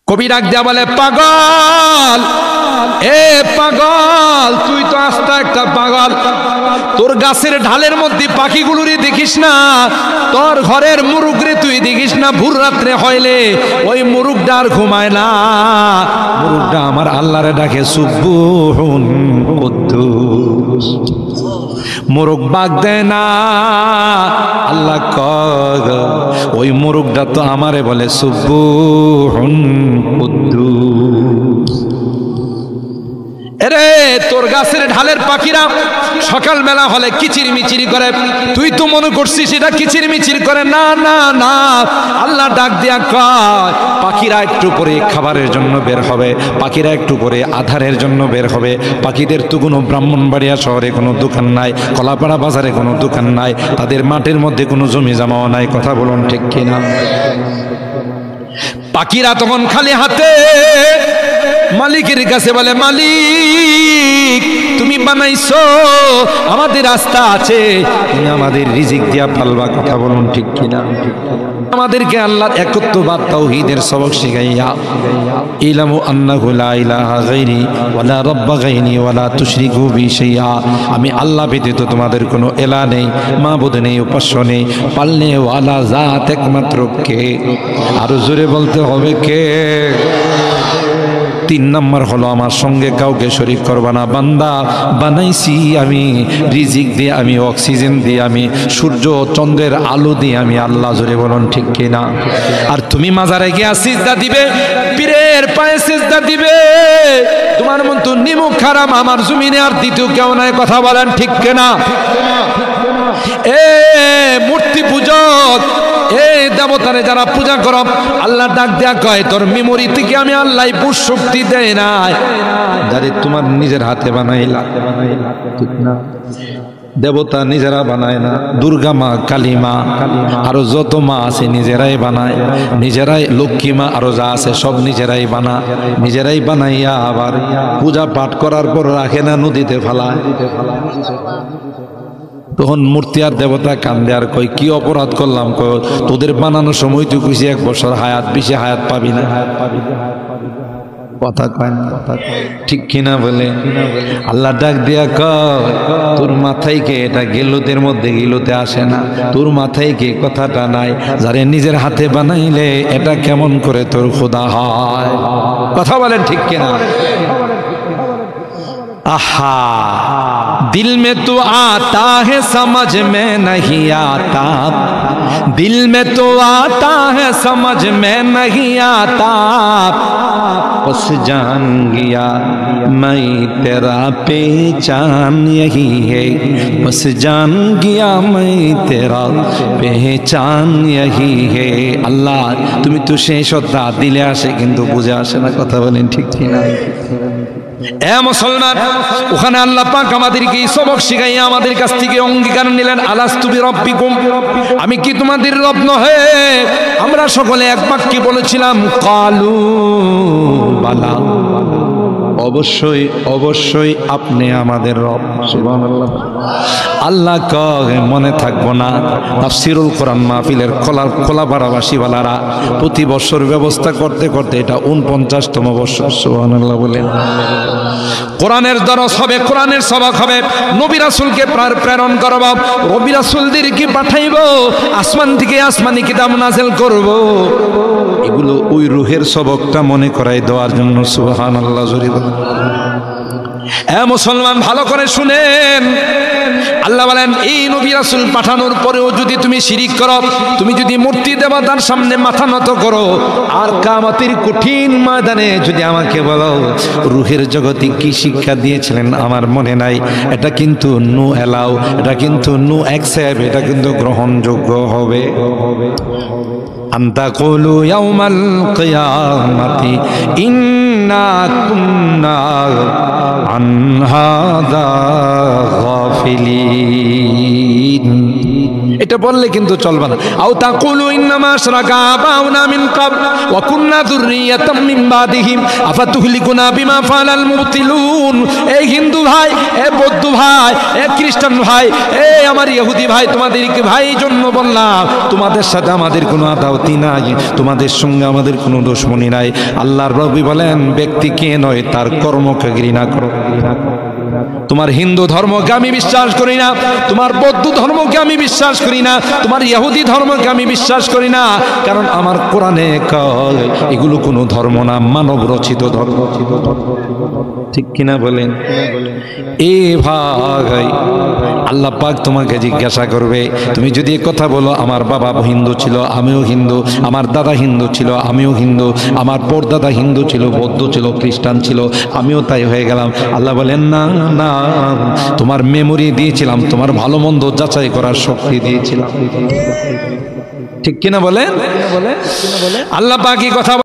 কবি ডাক দিয়া বলে, পাগল, এ পাগল, তুই তো আস্তা একটা পাগল। তোর গাছের ঢালের মধ্যে পাখিগুলোরই দেখিস না, তোর ঘরের মুরুগরে তুই দেখিস না। ভোর রাত্রে হইলে ওই মুরুগটা আর ঘুমায় না, মুরুগটা আমার আল্লাহরে ডাকে সুবহুন কুদ্দুস। মোরগ বাগ দেয় না, আল্লাহ কগ ওই মোরগটা তো আমারে বলে সুবহুন কুদ্দুস। এরে তোর গাছের ঢালের পাখিরা সকালবেলা হলে কিচির মিচির করে, তুই তো মনে করছিস এটা কিচির মিচির করে। না না না, আল্লাহ ডাক দিয়া কয় পাখিরা একটু পরে খাবারের জন্য বের হবে, পাখিরা একটু পরে আধারের জন্য বের হবে। পাখিদের তো কোনো ব্রাহ্মণবাড়িয়া শহরে কোনো দোকান নাই, কলাপাড়া বাজারে কোনো দোকান নাই, তাদের মাঠের মধ্যে কোনো জমি জমাও নাই। কথা বলুন ঠিক কিনা? পাখিরা তখন খালি হাতে মালিকের কাছে বলে, মালিক তুমি বানাইছো, আমাদের রাস্তা আছে, তুমি আমাদের রিজিক দিয়া পালবা। কথা বলুন ঠিক কিনা? আমাদেরকে আল্লাহর একত্ববাদ তাওহীদের সবক শিখাইয়া, ইলামু আন্নাহু লা ইলাহা গায়রি ওয়ালা রাব্বা গায়রি ওয়ালা তুশরিকু বি শাইআ, আমি আল্লাহ ব্যতীত তোমাদের কোনো ইলাহ নেই, মাবুদ নেই, উপাস্য নেই, পালনে ওয়ালা জাত একমাত্র কে। আরো জোরে বলতে হবে কে। 3 নম্বর হলো আমার সঙ্গে কাউকে শরীক করবা না। বান্দা বানাইছি আমি রিজিক দিয়ে, আমি অক্সিজেন দিয়ে, আমি সূর্য চন্দ্রের আলো দিয়ে, আমি আল্লাহ। জোরে বলুন ঠিক কিনা? আর তুমি মাজারে গিয়া সিজদা দিবে, পীরের পায়ে সিজদা দিবে, তোমার মতো নিমুখ খারাপ আমার জমিনে আর দ্বিতীয় কেউ নাই। কথা বলেন ঠিক কিনা? এ মূর্তি পূজক, এ দেবতারে যারা পূজা করো, আল্লাহ ডাক দেয়া কয় তোর মেমোরি থেকে আমি আল্লাহ পুষ শক্তি দেয় নাই, যারে তোমার নিজের হাতে বানাইলা। ঠিক না? দেবতা নিজেরা বানায় না, দুর্গা মা, কালী মা, আরো যত মা আছে নিজেরাই বানায়, নিজেরাই লক্ষ্মী মা আরো যা আছে সব নিজেরাই নিজেরাই বানাইয়া আবার পূজা পাঠ করার পর রাখে না, নদীতে ফেলায়। তখন মূর্তি আর দেবতা কান্দে আর কই কি অপরাধ করলাম? কই তোদের বানানোর সময় তুই কইছি 1 বছর হায়াত, বেশি হায়াত পাবি না। কথা কয় না? ঠিক কিনা বলে? আল্লাহ ডাক দিয়া কয় তোর মাথায় কে এটা গেলুতের মধ্যে গিলুতে আসে না, তোর মাথায় কে কথাটা নাই, যারে নিজের হাতে বানাইলে এটা কেমন করে তোর খোদা হয়? কথা বলেন ঠিক কিনা? आहा दिल में तो आता है समझ में नहीं आता, दिल में तो आता है समझ में नहीं आता, बस जान गया मैं तेरा पहचान यही है, बस जान गया मैं तेरा पहचान यही है। अल्लाह তুমি তো সেই সত্তা দিলে আসে কিন্তু বুঝে আসে না। কথা বলেন ঠিক কিনা? এ মুসলমান, ওখানে আল্লাহ পাক আমাদেরকে সবক শিখাইয়া আমাদের কাছ থেকে অঙ্গীকার নিলেন, আলাস্তু বিরাব্বিকুম, আমি কি তোমাদের রব নহে? আমরা সকলে এক বাক্যে বলেছিলাম কালু বালা, অবশ্যই অবশ্যই আপনি আমাদের রব। সুবহানাল্লাহ। আল্লাহ কয় মনে থাকবো না? তাফসীরুল কোরআন মাহফিলের খোলাপাড়াবাসী ওয়ালারা প্রতি বছর ব্যবস্থা করতে করতে এটা 49তম বছর। সুবহানাল্লাহ বলেন। কোরআনের দরস হবে, কোরআনের সবক হবে, নবী রাসূলকে প্রেরণ করব, নবী রাসূলদেরকে পাঠাইব, আসমান থেকে আসমানি কিতাব নাযিল করব, এগুলো ওই রূহের সবকটা মনে করাই দেওয়ার জন্য। সুবহানাল্লাহ। জোরে বলেন। এ মুসলমান ভালো করে শুনেন, আল্লাহ বলেন এই নবী রাসূল পাঠানোর পরেও যদি তুমি শিরিক করো, তুমি যদি মূর্তি দেবতার সামনে মাথা নত করো, আর কিয়ামতের কঠিন ময়দানে যদি আমাকে বলো রূহের জগতে কি শিক্ষা দিয়েছিলেন আমার মনে নাই, এটা কিন্তু নো এলাও, এটা কিন্তু নো অ্যাকসেপ্ট, এটা কিন্তু গ্রহণযোগ্য হবে। আনতা কুলু ইয়াউমাল কিয়ামাতি ইন্না কুন্না আন হাযা গাফিলিন। এটা বললে কিন্তু চলবে না। আও তাকুলু ইন্নামা আশরাকা আবাউনা মিন ক্বাবল ওয়া কুননা যুররিয়াতাম মিন বাদিহিম আফাতুহলিকুনা বিমা ফাআলাল মুবতিলুন। এই হিন্দু ভাই, এ বৌদ্ধ ভাই, এ খ্রিস্টান ভাই, এ আমার ইহুদি ভাই, তোমাদেরকে ভাই জন্য বললাম, তোমাদের সাথে আমাদের কোনো আদাওয়াতি নাই, তোমাদের সঙ্গে আমাদের কোনো দুশমনি নাই। আল্লাহর নবী বলেন, ব্যক্তিকে নয় তার কর্মকে ঘৃণা করো। তোমার হিন্দু ধর্মকে আমি বিশ্বাস করি না, তোমার বৌদ্ধ ধর্মকে আমি বিশ্বাস করি না, তোমার ইহুদি ধর্মকে আমি বিশ্বাস করি না, কারণ আমার কোরআনে কয় এগুলো কোনো ধর্ম না, মানব রচিত ধর্ম। ঠিক কিনা বলেন? এ ভাই, আল্লাহ পাক তোমাকে জিজ্ঞাসা করবে, তুমি যদি কথা বলো আমার বাবা হিন্দু ছিল আমিও হিন্দু, আমার দাদা হিন্দু ছিল আমিও হিন্দু, আমার পরদাদা হিন্দু ছিল, বৌদ্ধ ছিল, খ্রিস্টান ছিল, আমিও তাই হয়ে গেলাম। আল্লাহ বলেন না না, তোমার মেমোরি দিয়েছিলাম, তোমার ভালো মন্দ যাচাই করার শক্তি দিয়েছিলাম। ঠিক কিনা বলেন? আল্লাহ পাক এই কথা